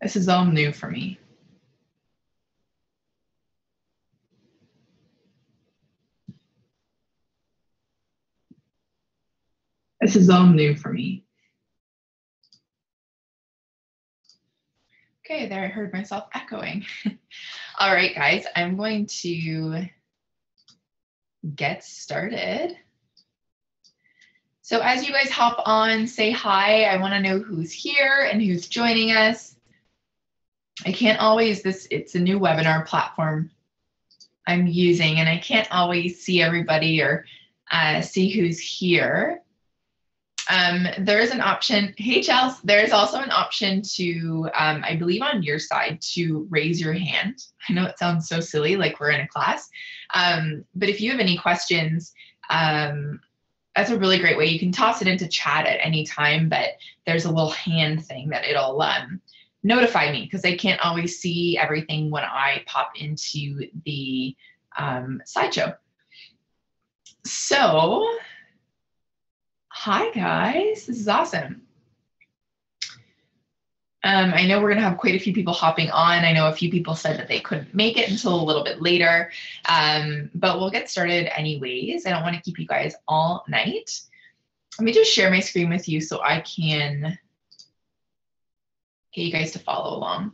This is all new for me. This is all new for me. Okay, there I heard myself echoing. All right, guys, I'm going to get started. So as you guys hop on, say hi. I want to know who's here and who's joining us. I can't always, it's a new webinar platform I'm using, and I can't always see everybody or see who's here. There is an option, hey Chels, there's also an option to, I believe on your side, to raise your hand. I know it sounds so silly, like we're in a class, but if you have any questions, that's a really great way. You can toss it into chat at any time, but there's a little hand thing that it'll notify me, because I can't always see everything when I pop into the slideshow. So, hi guys, this is awesome. I know we're gonna have quite a few people hopping on. I know a few people said that they couldn't make it until a little bit later, but we'll get started anyways. I don't wanna keep you guys all night. Let me just share my screen with you so I can get you guys to follow along.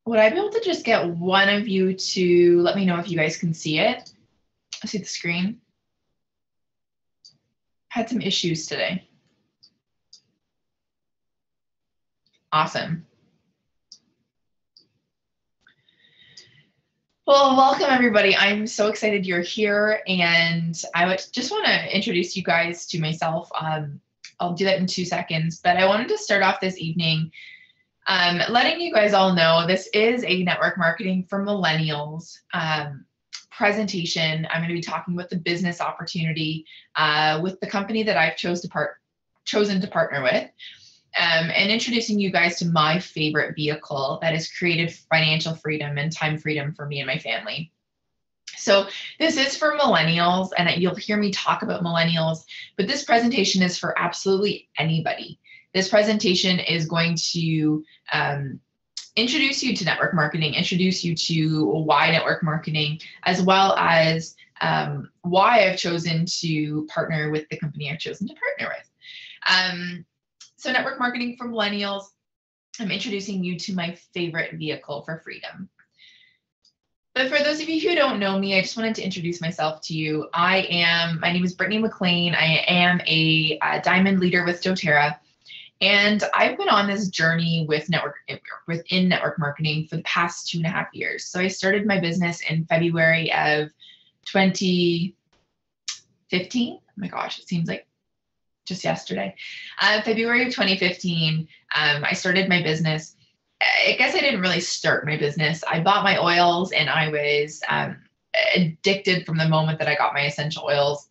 Would I be able to just get one of you to let me know if you guys can see it? I see the screen. Had some issues today. Awesome. Well, welcome everybody. I'm so excited you're here, and I would just want to introduce you guys to myself. I'll do that in 2 seconds, but I wanted to start off this evening letting you guys all know this is a network marketing for millennials presentation. I'm going to be talking about the business opportunity with the company that I've chosen to partner with. And introducing you guys to my favorite vehicle that has created financial freedom and time freedom for me and my family. So this is for millennials, and you'll hear me talk about millennials, but this presentation is for absolutely anybody. This presentation is going to introduce you to network marketing, introduce you to why network marketing, as well as why I've chosen to partner with the company I've chosen to partner with. So network marketing for millennials, I'm introducing you to my favorite vehicle for freedom. But for those of you who don't know me, I just wanted to introduce myself to you. My name is Brittany McLean. I am a diamond leader with doTERRA. And I've been on this journey within network marketing for the past 2.5 years. So I started my business in February of 2015. Oh my gosh, it seems like just yesterday. February of 2015, I started my business. I guess I didn't really start my business. I bought my oils, and I was addicted from the moment that I got my essential oils.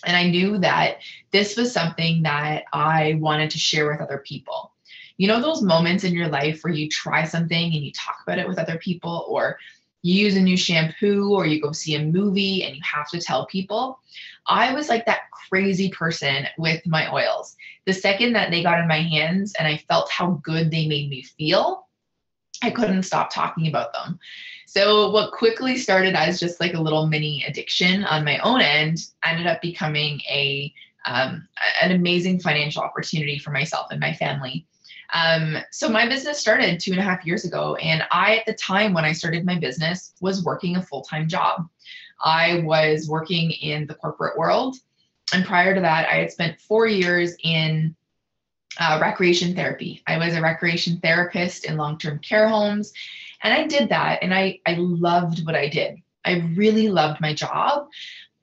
And I knew that this was something that I wanted to share with other people. You know, those moments in your life where you try something and you talk about it with other people, or you use a new shampoo, or you go see a movie and you have to tell people. I was like that crazy person with my oils. The second that they got in my hands and I felt how good they made me feel, I couldn't stop talking about them. So what quickly started as just like a little mini addiction on my own end ended up becoming an amazing financial opportunity for myself and my family. So my business started 2.5 years ago, and I, at the time when I started my business, was working a full-time job. I was working in the corporate world, and prior to that, I had spent 4 years in recreation therapy. I was a recreation therapist in long-term care homes, and I did that, and I loved what I did. I really loved my job,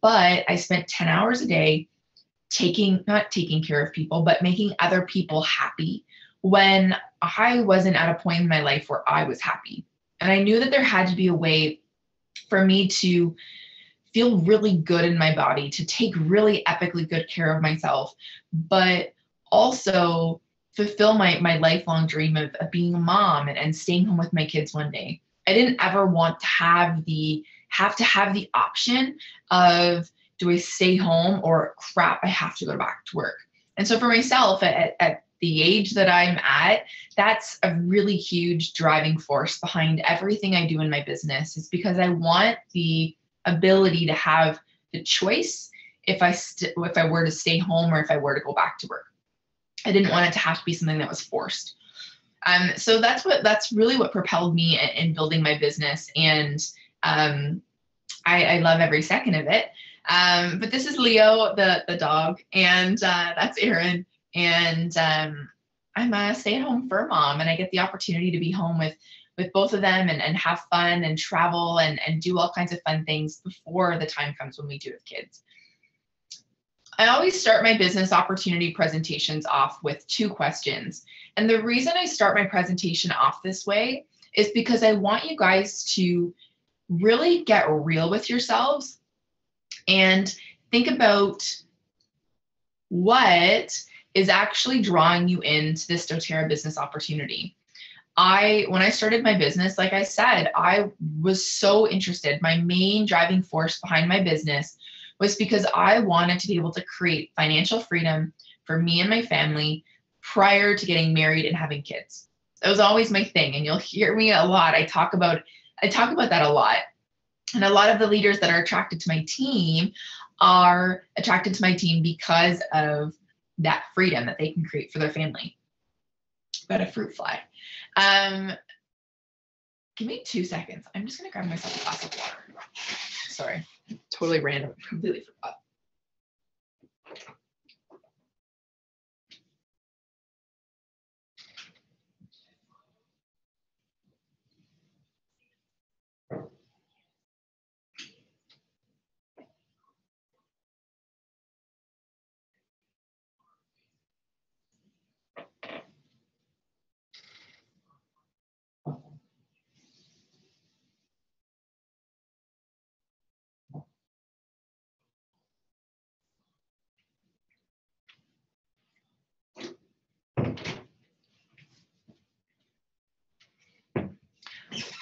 but I spent 10 hours a day not taking care of people, but making other people happy when I wasn't at a point in my life where I was happy. And I knew that there had to be a way for me to feel really good in my body, to take really epically good care of myself, but also fulfill my lifelong dream of being a mom and staying home with my kids one day. I didn't ever want to have the option of, do I stay home, or crap, I have to go back to work. And so for myself at the age that I'm at, that's a really huge driving force behind everything I do in my business, is because I want the ability to have the choice if I were to stay home or if I were to go back to work. I didn't want it to have to be something that was forced. So that's really what propelled me in building my business. And I love every second of it. But this is Leo, the dog, and that's Erin. And I'm a stay-at-home fur mom, and I get the opportunity to be home with both of them and have fun and travel and do all kinds of fun things before the time comes when we do have kids. I always start my business opportunity presentations off with 2 questions. And the reason I start my presentation off this way is because I want you guys to really get real with yourselves and think about what is actually drawing you into this doTERRA business opportunity. When I started my business, like I said, I was so interested. My main driving force behind my business was because I wanted to be able to create financial freedom for me and my family prior to getting married and having kids. That was always my thing, and you'll hear me a lot. I talk about that a lot. And a lot of the leaders that are attracted to my team are attracted to my team because of that freedom that they can create for their family. Got a fruit fly. Give me 2 seconds. I'm just gonna grab myself a glass of water. Sorry, totally random. Completely forgot.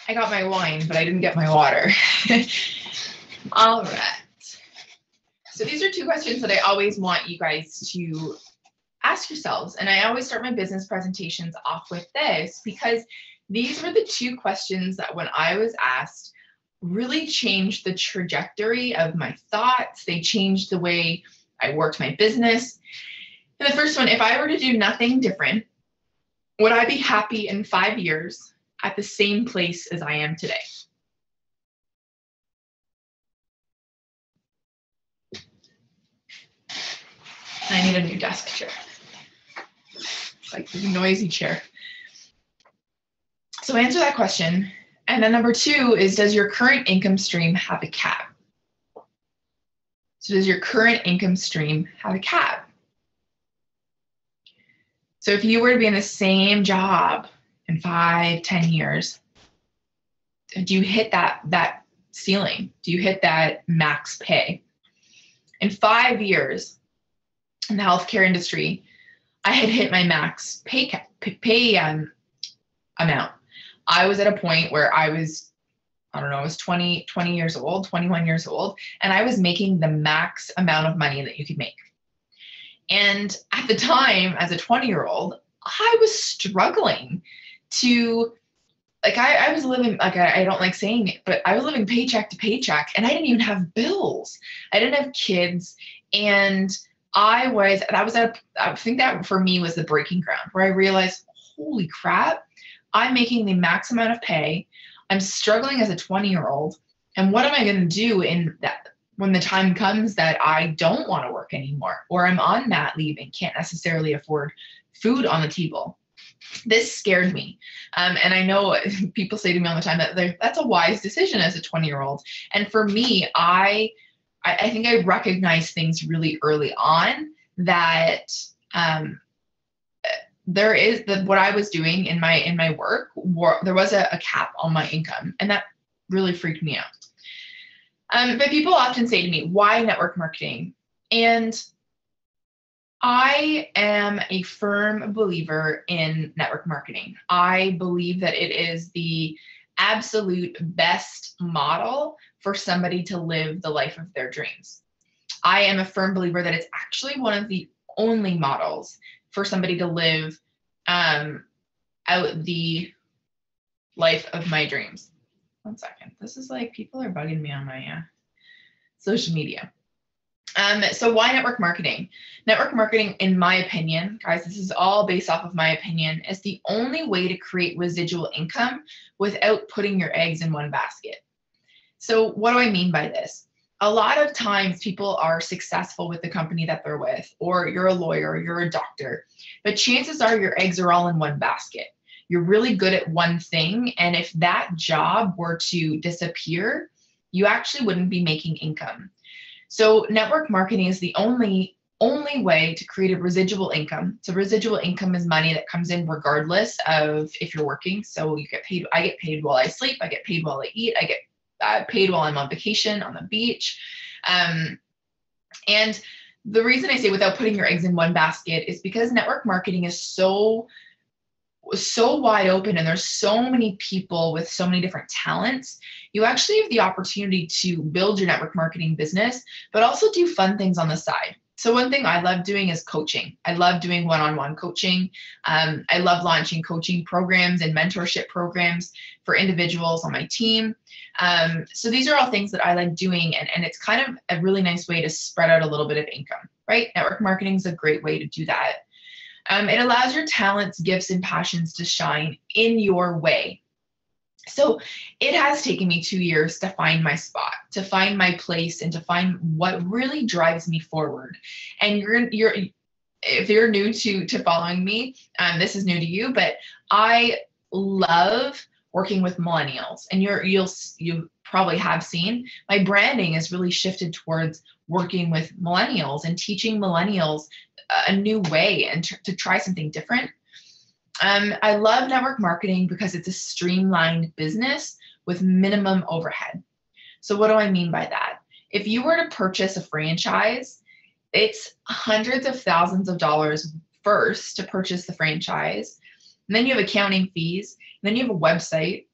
I got my wine, but I didn't get my water. All right. So these are 2 questions that I always want you guys to ask yourselves. And I always start my business presentations off with this because these were the 2 questions that when I was asked really changed the trajectory of my thoughts. They changed the way I worked my business. And the first one, if I were to do nothing different, would I be happy in 5 years at the same place as I am today? I need a new desk chair. It's like a noisy chair. So answer that question. And then number 2 is, does your current income stream have a cap? So does your current income stream have a cap? So if you were to be in the same job in 5, 10 years, do you hit that ceiling? Do you hit that max pay? In 5 years in the healthcare industry, I had hit my max pay amount. I was at a point where I was 20 years old, 21 years old, and I was making the max amount of money that you could make. And at the time, as a 20-year-old, I was struggling to, like, I was living, like, I don't like saying it, but I was living paycheck to paycheck, and I didn't even have bills. I didn't have kids. And I think that for me was the breaking ground where I realized, holy crap, I'm making the max amount of pay. I'm struggling as a 20-year-old. And what am I going to do when the time comes that I don't want to work anymore, or I'm on mat leave and can't necessarily afford food on the table? This scared me. And I know people say to me all the time that that's a wise decision as a 20-year-old. And for me, I think I recognized things really early on that there is what I was doing in my work, there was a cap on my income, and that really freaked me out. But people often say to me, why network marketing? And I am a firm believer in network marketing. I believe that it is the absolute best model for somebody to live the life of their dreams. I am a firm believer that it's actually one of the only models for somebody to live out the life of my dreams. One second. This is like, people are bugging me on my social media. So why network marketing? Network marketing, in my opinion, guys, this is all based off of my opinion, is the only way to create residual income without putting your eggs in one basket. So what do I mean by this? A lot of times people are successful with the company that they're with, or you're a lawyer, or you're a doctor, but chances are your eggs are all in one basket. You're really good at one thing, and if that job were to disappear, you actually wouldn't be making income. So network marketing is the only way to create a residual income. So residual income is money that comes in regardless of if you're working. So you get paid. I get paid while I sleep. I get paid while I eat. I get paid while I'm on vacation on the beach. And the reason I say without putting your eggs in one basket is because network marketing is so wide open, and there's so many people with so many different talents. You actually have the opportunity to build your network marketing business, but also do fun things on the side. So one thing I love doing is coaching. I love doing one-on-one coaching. I love launching coaching programs and mentorship programs for individuals on my team. So these are all things that I like doing, and it's kind of a really nice way to spread out a little bit of income, right? Network marketing is a great way to do that. It allows your talents, gifts, and passions to shine in your way. So it has taken me 2 years to find my spot, to find my place, and to find what really drives me forward. And if you're new to following me, this is new to you, but I love working with millennials. And you probably have seen my branding is really shifted towards working with millennials and teaching millennials a new way and to try something different. I love network marketing because it's a streamlined business with minimum overhead. So what do I mean by that? If you were to purchase a franchise, it's hundreds of thousands of dollars first to purchase the franchise. And then you have accounting fees, and then you have a website,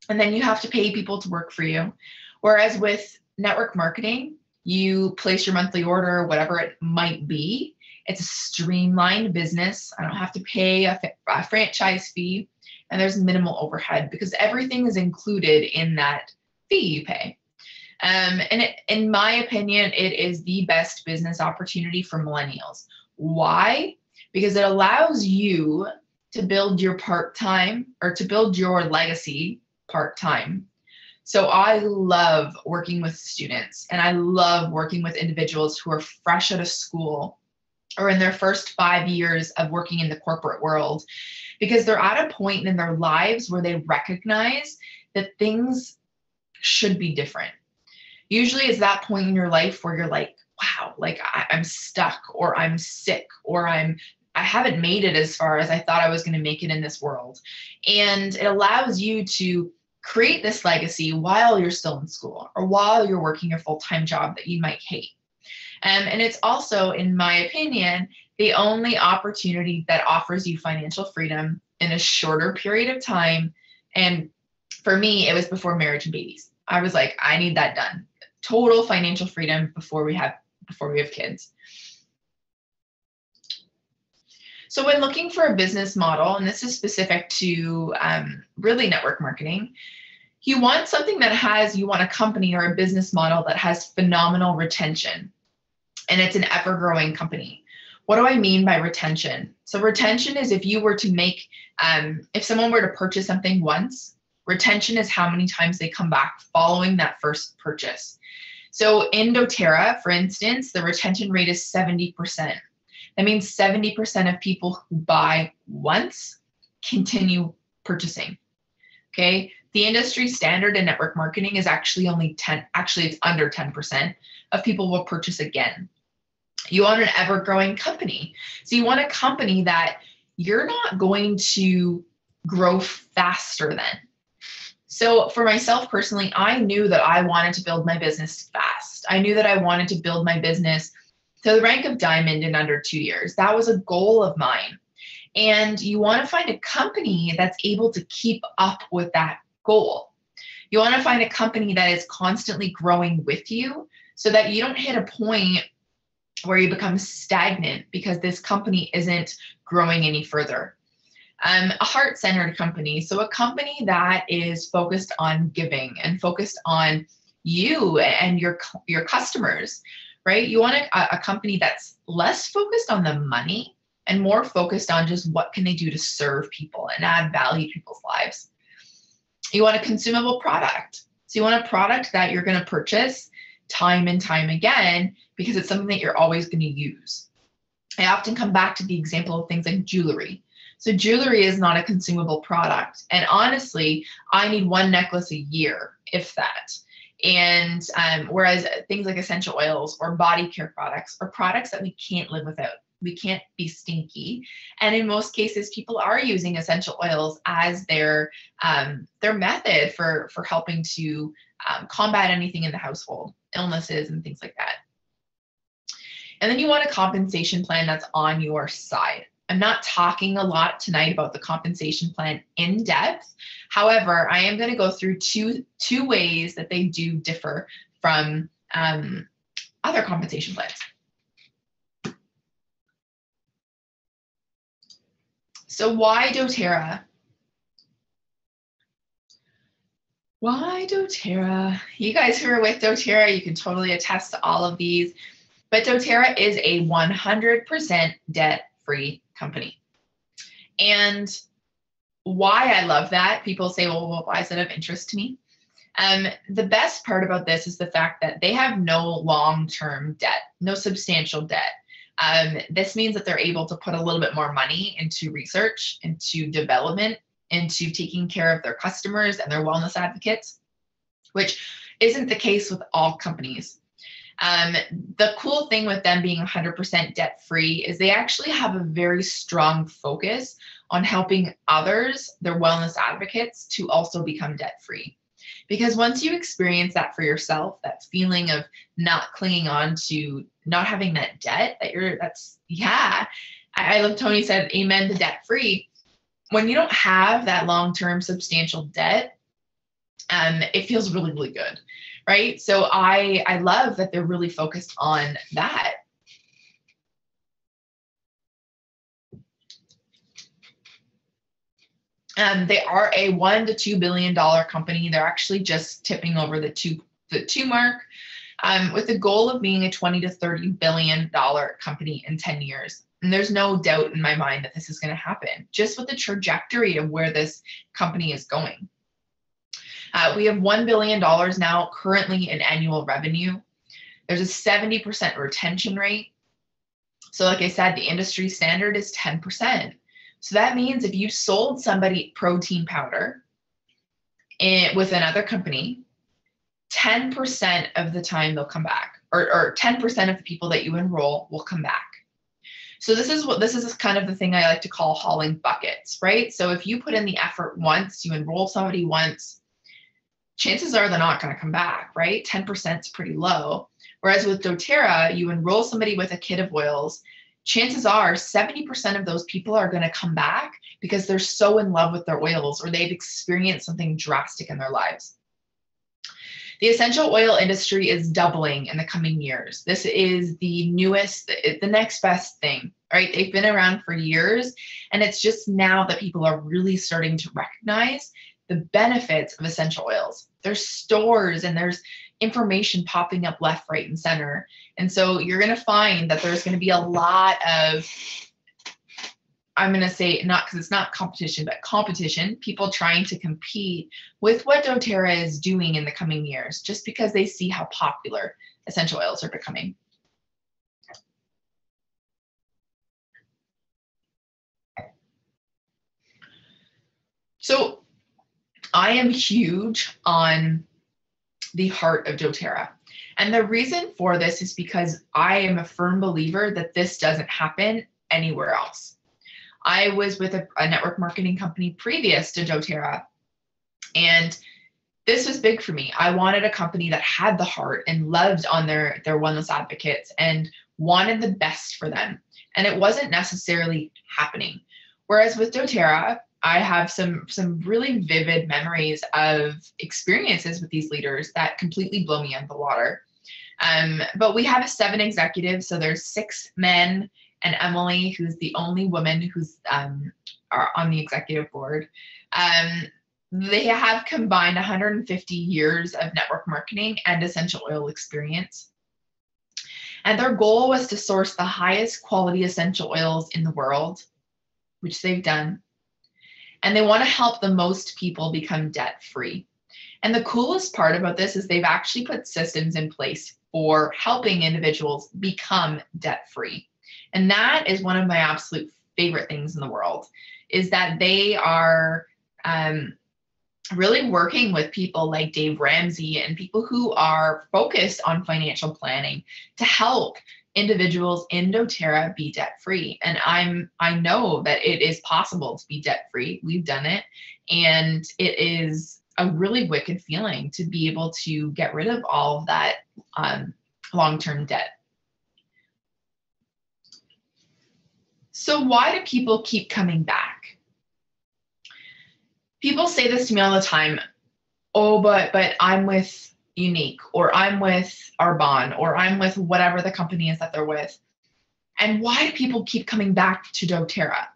and then you have to pay people to work for you. Whereas with network marketing, you place your monthly order, whatever it might be. It's a streamlined business. I don't have to pay a franchise fee, and there's minimal overhead because everything is included in that fee you pay. In my opinion, it is the best business opportunity for millennials. Why? Because it allows you to build your part-time, or to build your legacy part-time. So I love working with students, and I love working with individuals who are fresh out of school or in their first 5 years of working in the corporate world, because they're at a point in their lives where they recognize that things should be different. Usually it's that point in your life where you're like, wow, like I'm stuck, or I'm sick, or I haven't made it as far as I thought I was going to make it in this world. And it allows you to create this legacy while you're still in school, or while you're working your full-time job that you might hate. And it's also, in my opinion, the only opportunity that offers you financial freedom in a shorter period of time. And for me, it was before marriage and babies. I was like, I need that done. Total financial freedom before we have kids. So when looking for a business model, and this is specific to really network marketing, you want something that you want a company or a business model that has phenomenal retention. And it's an ever-growing company. What do I mean by retention? So retention is if you were to make, if someone were to purchase something once, retention is how many times they come back following that first purchase. So in doTERRA, for instance, the retention rate is 70%. That means 70% of people who buy once continue purchasing. Okay. The industry standard in network marketing is actually it's under 10% of people will purchase again. You want an ever-growing company. So you want a company that you're not going to grow faster than. So for myself personally, I knew that I wanted to build my business fast. I knew that I wanted to build my business to the rank of diamond in under 2 years. That was a goal of mine. And you want to find a company that's able to keep up with that goal. You want to find a company that is constantly growing with you, so that you don't hit a point where you become stagnant because this company isn't growing any further. A heart-centered company, so a company that is focused on giving and focused on you and your customers, right? You want a company that's less focused on the money and more focused on just what can they do to serve people and add value to people's lives. You want a consumable product. So you want a product that you're going to purchase time and time again because it's something that you're always going to use. I often come back to the example of things like jewelry. So jewelry is not a consumable product. And honestly, I need one necklace a year, if that. And whereas things like essential oils or body care products are products that we can't live without. We can't be stinky. And in most cases, people are using essential oils as their method for helping to combat anything in the household, illnesses and things like that. And then you want a compensation plan that's on your side. I'm not talking a lot tonight about the compensation plan in depth. However, I am going to go through two ways that they do differ from other compensation plans. So why doTERRA? Why doTERRA? You guys who are with doTERRA, you can totally attest to all of these. But doTERRA is a 100% debt-free company. And why I love that, people say, well, why is that of interest to me? The best part about this is the fact that they have no long-term debt, no substantial debt. This means that they're able to put a little bit more money into research, into development, into taking care of their customers and their wellness advocates, which isn't the case with all companies. The cool thing with them being 100% debt-free is they actually have a very strong focus on helping others, their wellness advocates, to also become debt-free. Because once you experience that for yourself, that feeling of not clinging on to not having that debt, I love Tony said, amen to debt-free. When you don't have that long-term substantial debt, it feels really, really good. Right? So I love that they're really focused on that. They are a $1 to $2 billion company. They're actually just tipping over the two mark, with the goal of being a $20 to $30 billion company in 10 years. And there's no doubt in my mind that this is going to happen, just with the trajectory of where this company is going. We have $1 billion now currently in annual revenue. There's a 70% retention rate. So like I said, the industry standard is 10%. So that means if you sold somebody protein powder with another company, 10% of the time they'll come back, or 10% of the people that you enroll will come back. So this is kind of the thing I like to call hauling buckets, right? So if you put in the effort once, you enroll somebody once, chances are they're not going to come back, right? 10% is pretty low. Whereas with doTERRA, you enroll somebody with a kit of oils, chances are 70% of those people are going to come back because they're so in love with their oils or they've experienced something drastic in their lives. The essential oil industry is doubling in the coming years. This is the newest, the next best thing, right? They've been around for years, and it's just now that people are really starting to recognize the benefits of essential oils. There's stores and there's information popping up left, right, and center. And so you're going to find that there's going to be a lot of, I'm going to say, not because it's not competition, but competition, people trying to compete with what doTERRA is doing in the coming years, just because they see how popular essential oils are becoming. So I am huge on the heart of doTERRA. And the reason for this is because I am a firm believer that this doesn't happen anywhere else. I was with a network marketing company previous to doTERRA, and this was big for me. I wanted a company that had the heart and loved on their wellness advocates and wanted the best for them. And it wasn't necessarily happening. Whereas with doTERRA, I have some really vivid memories of experiences with these leaders that completely blow me out of the water. But we have 7 executives. So there's 6 men and Emily, who's the only woman who's are on the executive board. They have combined 150 years of network marketing and essential oil experience. And their goal was to source the highest quality essential oils in the world, which they've done. And they want to help the most people become debt-free. And the coolest part about this is they've actually put systems in place for helping individuals become debt-free. And that is one of my absolute favorite things in the world, is that they are really working with people like Dave Ramsey and people who are focused on financial planning to help individuals in doTERRA be debt-free. And I know that it is possible to be debt-free. We've done it. And it is a really wicked feeling to be able to get rid of all of that long-term debt. So why do people keep coming back? People say this to me all the time. Oh, but I'm with Unique, or I'm with Arbonne, or I'm with whatever the company is that they're with. And why do people keep coming back to doTERRA?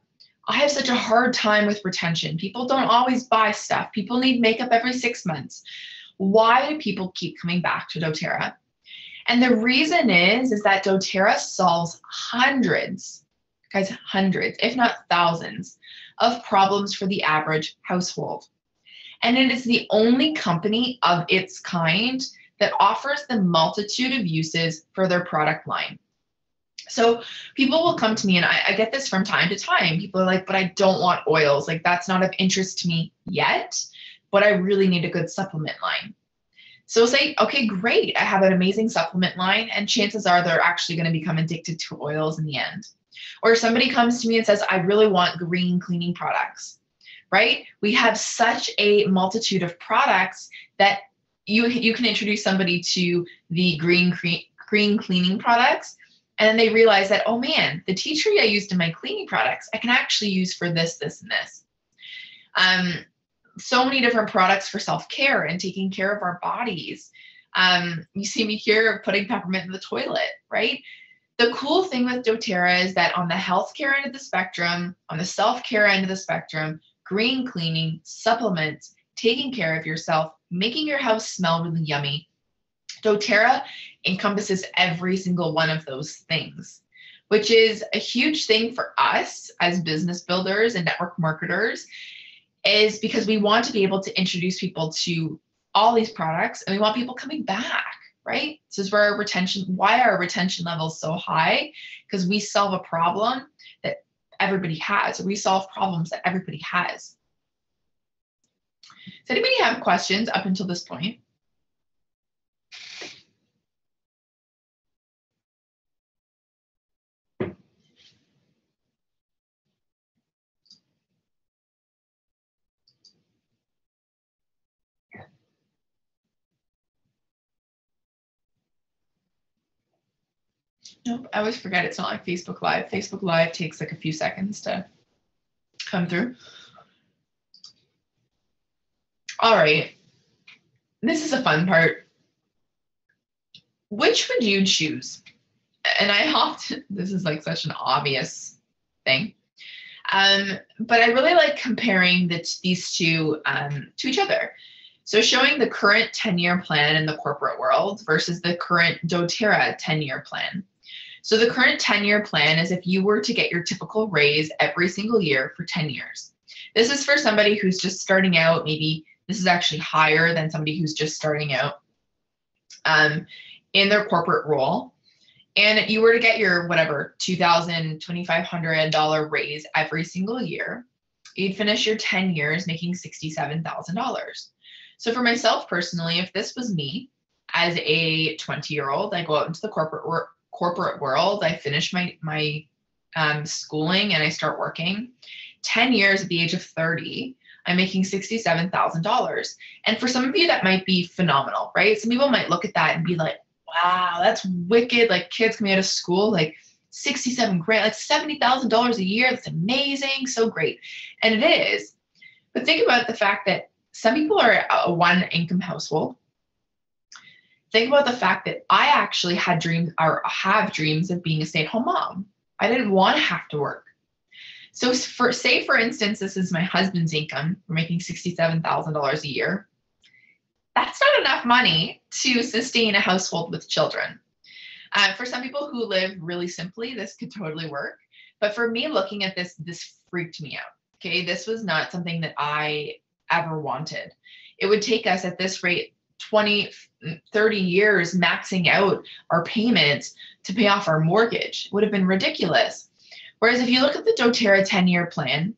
I have such a hard time with retention. People don't always buy stuff. People need makeup every 6 months. Why do people keep coming back to doTERRA? And the reason is that doTERRA solves hundreds, guys, hundreds, if not thousands, of problems for the average household. And it is the only company of its kind that offers the multitude of uses for their product line. So people will come to me, and I get this from time to time. People are like, but I don't want oils. Like, that's not of interest to me yet, but I really need a good supplement line. So say, okay, great. I have an amazing supplement line, and chances are they're actually going to become addicted to oils in the end. Or somebody comes to me and says, I really want green cleaning products, right? We have such a multitude of products that you can introduce somebody to the green cleaning products, and then they realize that, oh man, the tea tree I used in my cleaning products, I can actually use for this, this, and this. So many different products for self-care and taking care of our bodies. You see me here putting peppermint in the toilet, right? The cool thing with doTERRA is that on the healthcare end of the spectrum, on the self-care end of the spectrum, green cleaning, supplements, taking care of yourself, making your house smell really yummy, doTERRA encompasses every single one of those things, which is a huge thing for us as business builders and network marketers, is because we want to be able to introduce people to all these products, and we want people coming back. Right? This is where our retention, why are our retention levels so high? Because we solve a problem that everybody has. We solve problems that everybody has. Does anybody have questions up until this point? Nope, I always forget it's not like Facebook Live. Facebook Live takes like a few seconds to come through. All right, this is a fun part. Which would you choose? And I often, this is like such an obvious thing, but I really like comparing these two to each other. So showing the current 10-year plan in the corporate world versus the current doTERRA 10-year plan. So the current 10-year plan is if you were to get your typical raise every single year for 10 years. This is for somebody who's just starting out. Maybe this is actually higher than somebody who's just starting out in their corporate role. And you were to get your whatever $2,000, $2,500 raise every single year, you'd finish your 10 years making $67,000. So for myself personally, if this was me as a 20-year-old, I go out into the corporate world, I finish my schooling and I start working. 10 years at the age of 30, I'm making $67,000. And for some of you, that might be phenomenal, right? Some people might look at that and be like, wow, that's wicked. Like kids coming out of school, like 67 grand, like $70,000 a year. That's amazing. So great. And it is. But think about the fact that some people are a one income household. think about the fact that I actually had dreams or have dreams of being a stay-at-home mom. I didn't want to have to work. So for instance, this is my husband's income. We're making $67,000 a year. That's not enough money to sustain a household with children. For some people who live really simply, this could totally work. But for me, looking at this freaked me out. Okay, this was not something that I ever wanted. It would take us at this rate 20, 30 years maxing out our payments to pay off our mortgage. It would have been ridiculous. Whereas if you look at the doTERRA 10-year plan,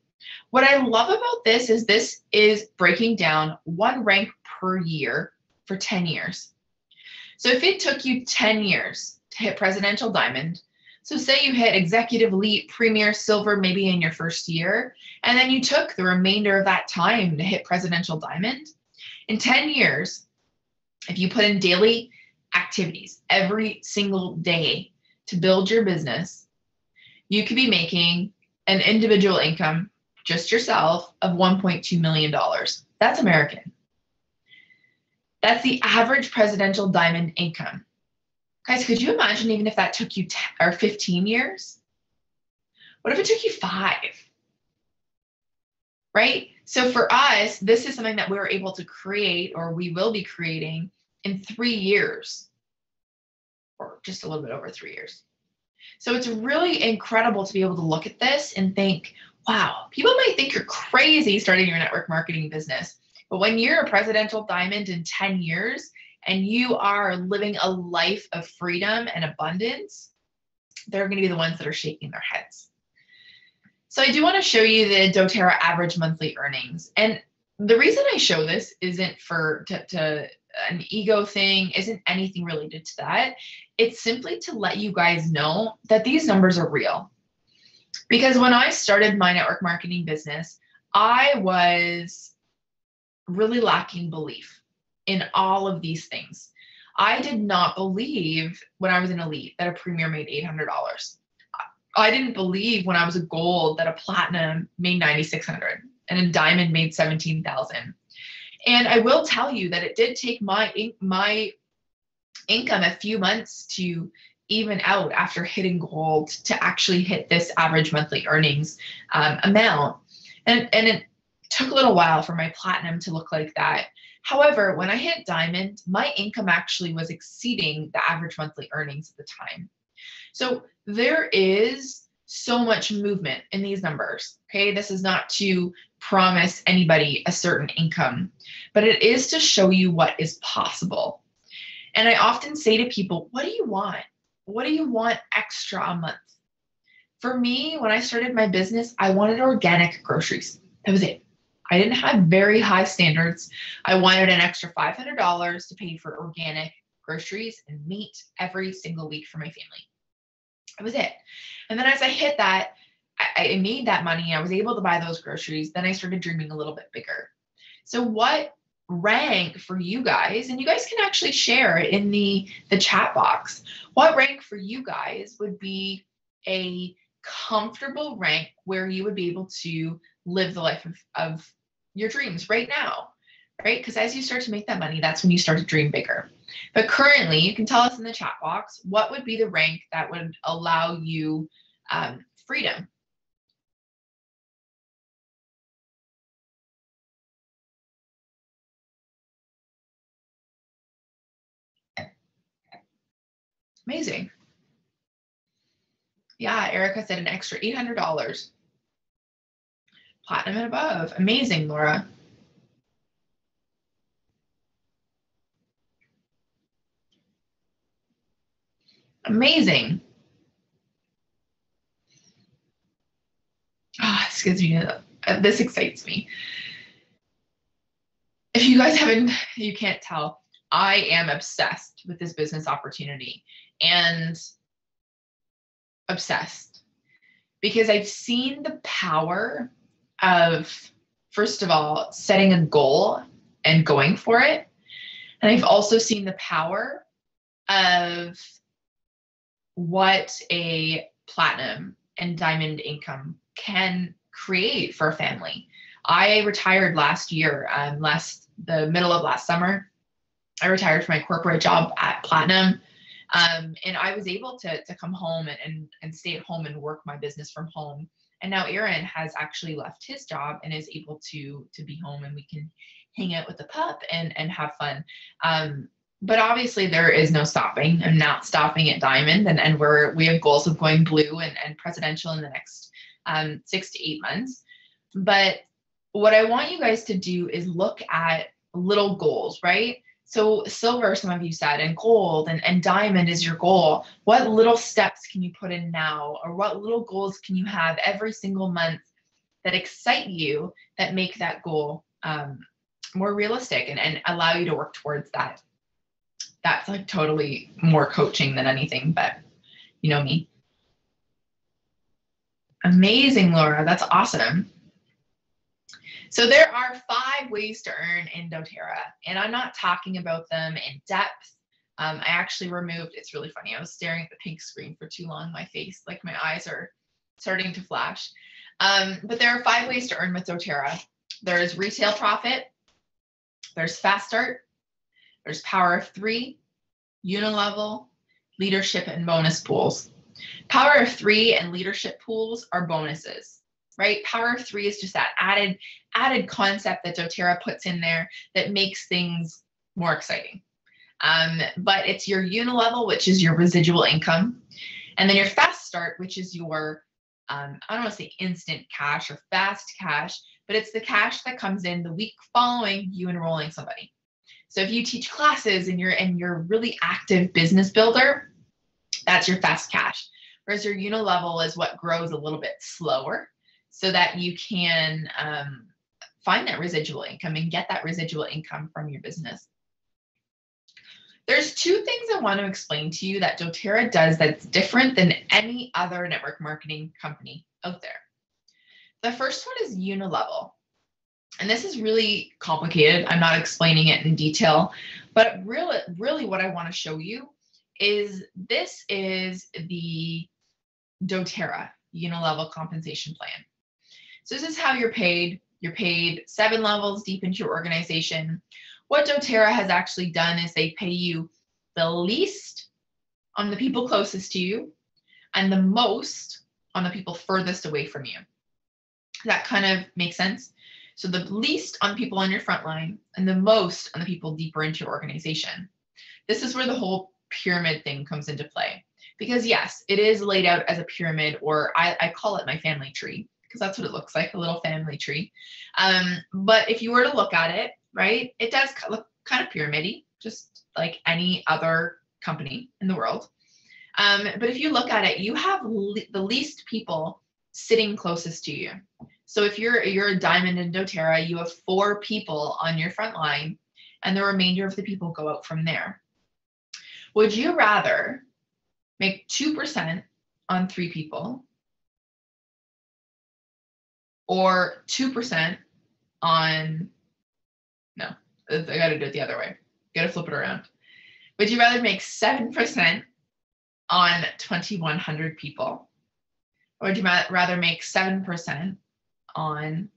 what I love about this is breaking down one rank per year for 10 years. So if it took you 10 years to hit Presidential Diamond, so say you hit Executive Elite, Premier, Silver, maybe in your first year, and then you took the remainder of that time to hit Presidential Diamond, in 10 years, if you put in daily activities every single day to build your business, you could be making an individual income, just yourself, of $1.2 million. That's American. That's the average Presidential Diamond income. Guys, could you imagine even if that took you 10 or 15 years? What if it took you 5? Right? So for us, this is something that we're able to create, or we will be creating, in 3 years, or just a little bit over 3 years. So it's really incredible to be able to look at this and think, wow, people might think you're crazy starting your network marketing business. But when you're a Presidential Diamond in 10 years and you are living a life of freedom and abundance, they're going to be the ones that are shaking their heads. So I do want to show you the doTERRA average monthly earnings. And the reason I show this isn't for an ego thing, isn't anything related to that. It's simply to let you guys know that these numbers are real. Because when I started my network marketing business, I was really lacking belief in all of these things. I did not believe when I was an elite that a premier made $800. I didn't believe when I was a gold that a platinum made $9,600 and a diamond made $17,000. And I will tell you that it did take my income a few months to even out after hitting gold to actually hit this average monthly earnings amount. And it took a little while for my platinum to look like that. However, when I hit diamond, my income actually was exceeding the average monthly earnings at the time. So there is so much movement in these numbers. Okay, this is not to promise anybody a certain income, but it is to show you what is possible. And I often say to people, what do you want? What do you want extra a month? For me, when I started my business, I wanted organic groceries. That was it. I didn't have very high standards. I wanted an extra $500 to pay for organic groceries and meat every single week for my family. That was it. And then as I hit that, I made that money. I was able to buy those groceries. Then I started dreaming a little bit bigger. So what rank for you guys, and you guys can actually share in the chat box, what rank for you guys would be a comfortable rank where you would be able to live the life of your dreams right now, right? Because as you start to make that money, that's when you start to dream bigger. But currently, you can tell us in the chat box, what would be the rank that would allow you freedom? Amazing. Yeah, Erica said an extra $800. Platinum and above. Amazing, Laura. Amazing. This gives me this excites me. If you guys you can't tell, I am obsessed with this business opportunity, and obsessed because I've seen the power of, first of all, setting a goal and going for it. And I've also seen the power of what a platinum and diamond income can create for a family. I retired last year, the middle of last summer. I retired from my corporate job at Platinum. And I was able to come home and stay at home and work my business from home. And now Aaron has actually left his job and is able to be home, and we can hang out with the pup and have fun. But obviously there is no stopping. I'm not stopping at Diamond, and we have goals of going blue and presidential in the next 6 to 8 months. But what I want you guys to do is look at little goals, right? So silver, some of you said, and gold and diamond is your goal. What little steps can you put in now, or what little goals can you have every single month that excite you, that make that goal more realistic and allow you to work towards that? That's like totally more coaching than anything, but you know me. Amazing, Laura. That's awesome. So there are 5 ways to earn in doTERRA, and I'm not talking about them in depth. I actually removed, it's really funny, I was staring at the pink screen for too long, my face, like my eyes are starting to flash. But there are 5 ways to earn with doTERRA. There's retail profit, there's fast start, there's power of 3, unilevel, leadership, and bonus pools. Power of 3 and leadership pools are bonuses, right? Power of 3 is just that added concept that doTERRA puts in there that makes things more exciting. But it's your unilevel, which is your residual income, and then your fast start, which is your I don't want to say instant cash or fast cash, but it's the cash that comes in the week following you enrolling somebody. So if you teach classes and you're really active business builder, that's your fast cash. Whereas your unilevel is what grows a little bit slower, so that you can find that residual income and get that residual income from your business. There's 2 things I want to explain to you that doTERRA does that's different than any other network marketing company out there. The first one is unilevel. And this is really complicated. I'm not explaining it in detail, but really what I want to show you is this is the doTERRA unilevel compensation plan. So this is how you're paid. You're paid 7 levels deep into your organization. What doTERRA has actually done is they pay you the least on the people closest to you and the most on the people furthest away from you. That kind of makes sense? So the least on people on your front line and the most on the people deeper into your organization. This is where the whole pyramid thing comes into play. Because yes, it is laid out as a pyramid, or I call it my family tree, because that's what it looks like, a little family tree. But if you were to look at it, right, it does look kind of pyramid-y, just like any other company in the world. But if you look at it, you have the least people sitting closest to you. So if you're a diamond in doTERRA, you have 4 people on your front line, and the remainder of the people go out from there. Would you rather make 2% on 3 people, or 2% on, no, I gotta do it the other way. Gotta flip it around. Would you rather make 7% on 2,100 people? Or would you rather make 7% on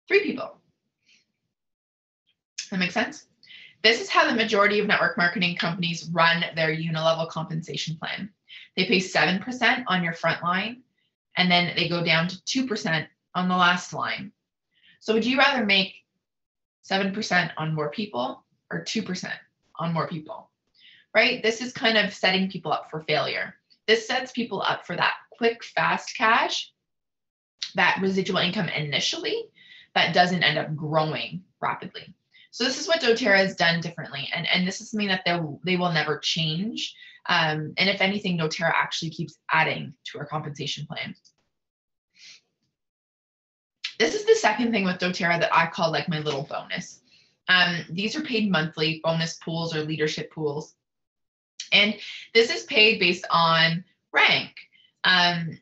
3 people? That makes sense? This is how the majority of network marketing companies run their unilevel compensation plan. They pay 7% on your front line, and then they go down to 2% on the last line. So would you rather make 7% on more people or 2% on more people, right? This is kind of setting people up for failure. This sets people up for that quick, fast cash, that residual income initially, that doesn't end up growing rapidly. So this is what doTERRA has done differently. And this is something that they will never change. And if anything, doTERRA actually keeps adding to our compensation plan. This is the second thing with doTERRA that I call like my little bonus. These are paid monthly bonus pools or leadership pools. And this is paid based on rank.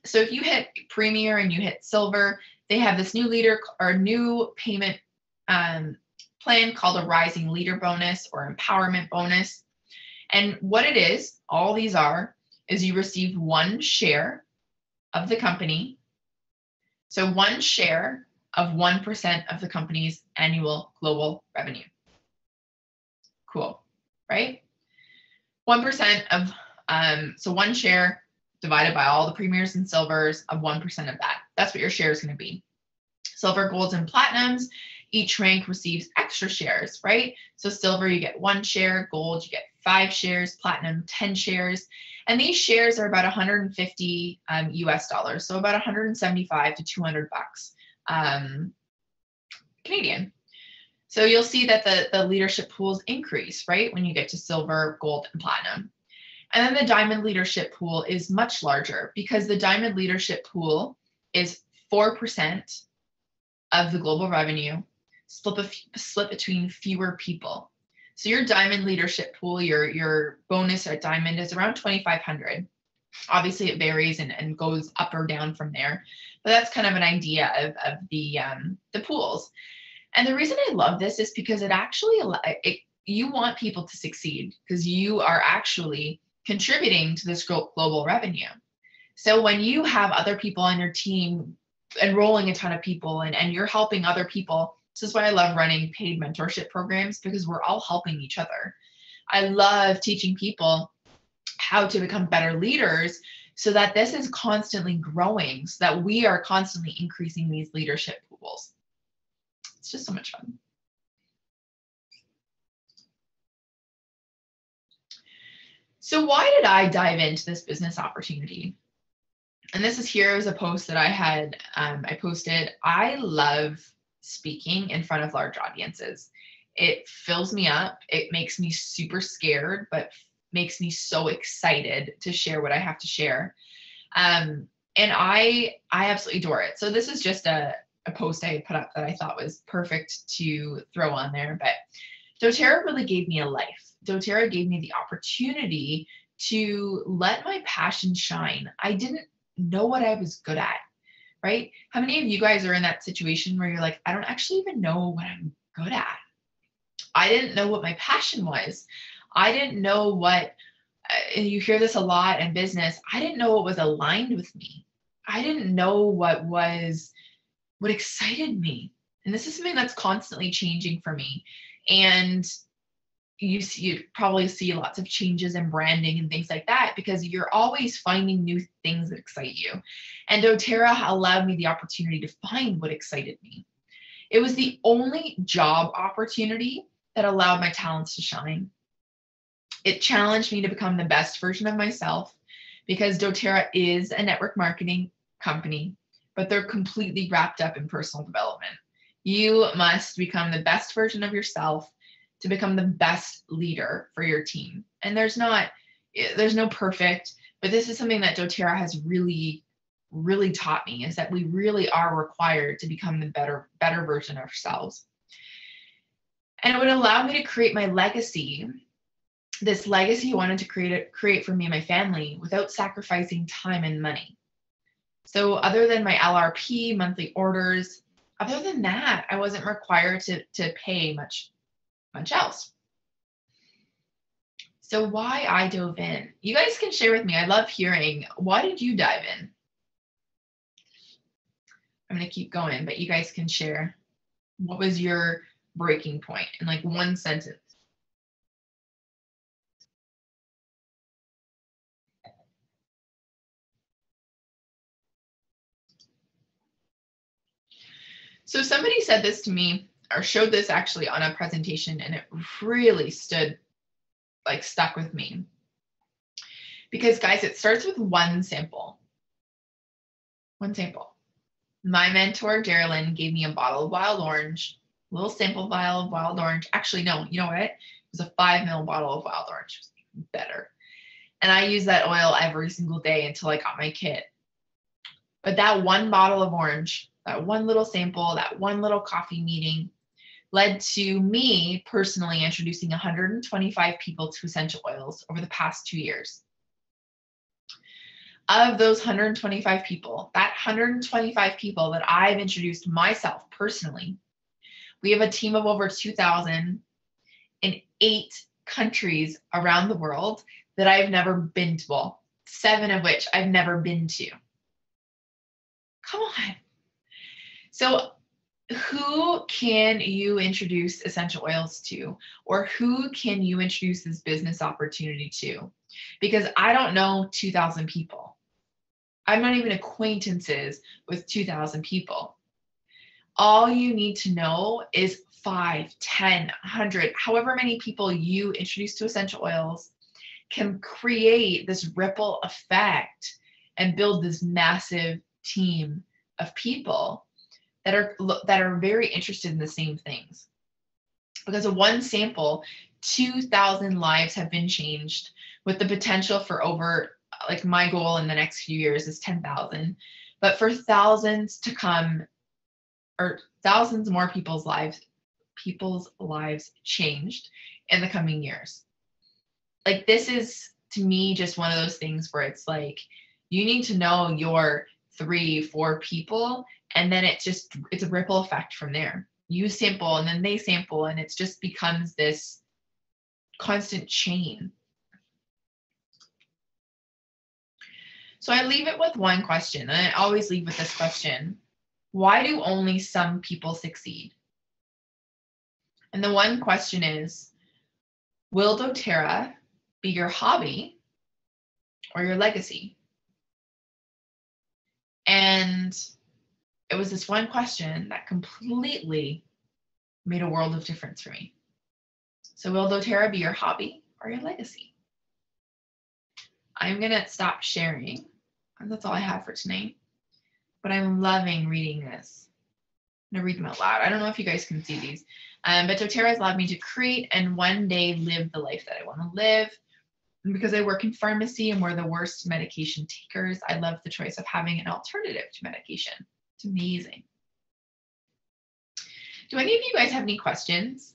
So if you hit Premier and you hit Silver, they have this new payment plan called a Rising Leader Bonus or Empowerment Bonus. And what it is, all these are, is you receive 1 share of the company. So 1 share of 1% of the company's annual global revenue. Cool, right? 1% of, so one share divided by all the premiers and silvers of 1% of that. That's what your share is going to be. Silver, golds, and platinums, each rank receives extra shares, right? So silver, you get 1 share, gold, you get 5 shares, platinum, 10 shares. And these shares are about 150 US dollars, so about 175 to 200 bucks Canadian. So you'll see that the leadership pools increase, right, when you get to silver, gold, and platinum. And then the diamond leadership pool is much larger because the diamond leadership pool is 4% of the global revenue, split between fewer people. So your diamond leadership pool, your bonus at diamond is around 2,500. Obviously it varies and goes up or down from there, but that's kind of an idea of the pools. And the reason I love this is because it actually, you want people to succeed because you are actually contributing to this global revenue. So when you have other people on your team enrolling a ton of people and you're helping other people, this is why I love running paid mentorship programs, because we're all helping each other. I love teaching people how to become better leaders so that this is constantly growing, so that we are constantly increasing these leadership pools. It's just so much fun. So why did I dive into this business opportunity? And this is here was a post that I had, I posted. I love speaking in front of large audiences. It fills me up. It makes me super scared, but makes me so excited to share what I have to share. And I absolutely adore it. So this is just a post I had put up that I thought was perfect to throw on there. But doTERRA really gave me a life. doTERRA gave me the opportunity to let my passion shine. I didn't know what I was good at, right? How many of you guys are in that situation where you're like, I don't actually even know what I'm good at? I didn't know what my passion was. I didn't know what, and you hear this a lot in business, I didn't know what was aligned with me. I didn't know what excited me. And this is something that's constantly changing for me. And you probably see lots of changes in branding and things like that because you're always finding new things that excite you. And doTERRA allowed me the opportunity to find what excited me. It was the only job opportunity that allowed my talents to shine. It challenged me to become the best version of myself because doTERRA is a network marketing company, but they're completely wrapped up in personal development. You must become the best version of yourself to become the best leader for your team. And there's no perfect, but this is something that doTERRA has really, really taught me, is that we really are required to become the better version of ourselves. And it would allow me to create my legacy, this legacy I wanted to create for me and my family without sacrificing time and money. So other than my LRP, monthly orders, other than that, I wasn't required to pay much else. So why I dove in? You guys can share with me. I love hearing, why did you dive in? I'm going to keep going, but you guys can share. What was your breaking point in like one sentence? So somebody said this to me, or showed this actually on a presentation, and it really stuck with me. Because guys, it starts with one sample. One sample. My mentor, Darylyn, gave me a bottle of wild orange, a little sample vial of wild orange. Actually, no, you know what? It was a 5 ml bottle of wild orange. It was even better. And I used that oil every single day until I got my kit. But that one bottle of orange, that one little sample, that one little coffee meeting led to me personally introducing 125 people to essential oils over the past 2 years. Of those 125 people, that 125 people that I've introduced myself personally, we have a team of over 2,000 in 8 countries around the world that I've never been to, well, 7 of which I've never been to. Come on. So who can you introduce essential oils to, or who can you introduce this business opportunity to? Because I don't know 2,000 people. I'm not even acquaintances with 2,000 people. All you need to know is 5, 10, 100, however many people you introduce to essential oils can create this ripple effect and build this massive team of people that are very interested in the same things. Because of one sample, 2,000 lives have been changed, with the potential for over, like my goal in the next few years is 10,000, but for thousands to come, or thousands more people's lives changed in the coming years. Like, this is, to me, just one of those things where it's like, you need to know your 3, 4 people, and then it's a ripple effect from there. You sample, and then they sample, and it just becomes this constant chain. So I leave it with one question, and I always leave with this question: why do only some people succeed? And the one question is, will doTERRA be your hobby or your legacy? And it was this one question that completely made a world of difference for me. So will doTERRA be your hobby or your legacy? I'm going to stop sharing. That's all I have for tonight. But I'm loving reading this. I'm going to read them out loud. I don't know if you guys can see these. But doTERRA has allowed me to create and one day live the life that I want to live. And because I work in pharmacy and we're the worst medication takers, I love the choice of having an alternative to medication. It's amazing. Do any of you guys have any questions?